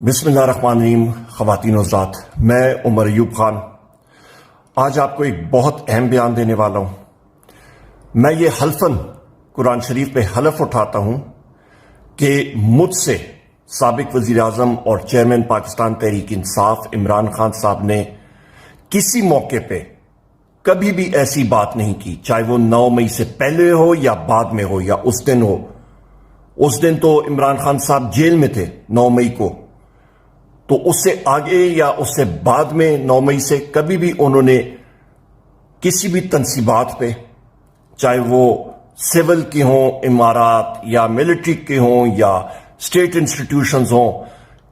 بسم اللہ الرحمن الرحیم. خواتین و حضرات، میں عمر ایوب خان آج آپ کو ایک بہت اہم بیان دینے والا ہوں. میں یہ حلفاً قرآن شریف پہ حلف اٹھاتا ہوں کہ مجھ سے سابق وزیر اعظم اور چیئرمین پاکستان تحریک انصاف عمران خان صاحب نے کسی موقع پہ کبھی بھی ایسی بات نہیں کی، چاہے وہ 9 مئی سے پہلے ہو یا بعد میں ہو یا اس دن ہو. اس دن تو عمران خان صاحب جیل میں تھے 9 مئی کو، تو اس سے آگے یا اس سے بعد میں 9 مئی سے کبھی بھی انہوں نے کسی بھی تنصیبات پہ، چاہے وہ سول کی ہوں امارات یا ملٹری کے ہوں یا اسٹیٹ انسٹیٹیوشنز ہوں،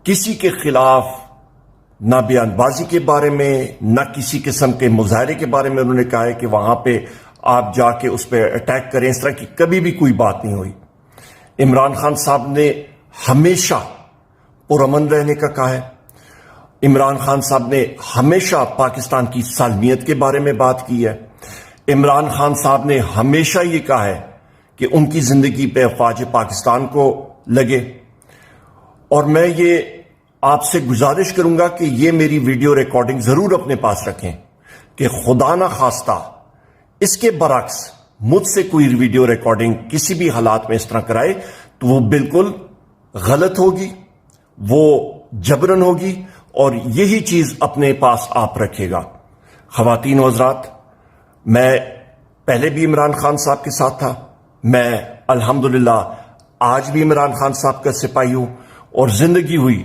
کسی کے خلاف نہ بیان بازی کے بارے میں نہ کسی قسم کے مظاہرے کے بارے میں انہوں نے کہا ہے کہ وہاں پہ آپ جا کے اس پہ اٹیک کریں. اس طرح کی کبھی بھی کوئی بات نہیں ہوئی. عمران خان صاحب نے ہمیشہ پرامن رہنے کا کہا ہے. عمران خان صاحب نے ہمیشہ پاکستان کی سالمیت کے بارے میں بات کی ہے. عمران خان صاحب نے ہمیشہ یہ کہا ہے کہ ان کی زندگی پہ افواج پاکستان کو لگے. اور میں یہ آپ سے گزارش کروں گا کہ یہ میری ویڈیو ریکارڈنگ ضرور اپنے پاس رکھیں کہ خدا نہ خواستہ اس کے برعکس مجھ سے کوئی ویڈیو ریکارڈنگ کسی بھی حالات میں اس طرح کرائے تو وہ بالکل غلط ہوگی، وہ جبرن ہوگی، اور یہی چیز اپنے پاس آپ رکھے گا. خواتین و حضرات، میں پہلے بھی عمران خان صاحب کے ساتھ تھا، میں الحمدللہ آج بھی عمران خان صاحب کا سپاہی ہوں، اور زندگی ہوئی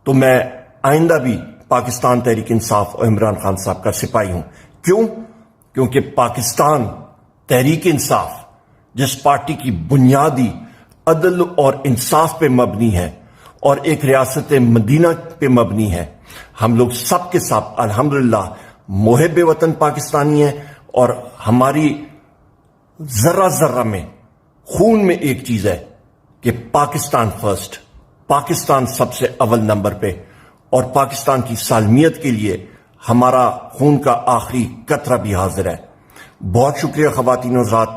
تو میں آئندہ بھی پاکستان تحریک انصاف اور عمران خان صاحب کا سپاہی ہوں. کیوں؟ کیونکہ پاکستان تحریک انصاف جس پارٹی کی بنیادی عدل اور انصاف پہ مبنی ہے اور ایک ریاست مدینہ پہ مبنی ہے، ہم لوگ سب کے ساتھ الحمدللہ محب وطن پاکستانی ہیں، اور ہماری ذرہ ذرہ میں خون میں ایک چیز ہے کہ پاکستان فرسٹ، پاکستان سب سے اول نمبر پہ، اور پاکستان کی سالمیت کے لیے ہمارا خون کا آخری قطرہ بھی حاضر ہے. بہت شکریہ خواتین و حضرات.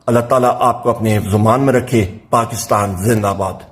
اللہ تعالیٰ آپ کو اپنے حفظ و امان میں رکھے. پاکستان زندہ باد.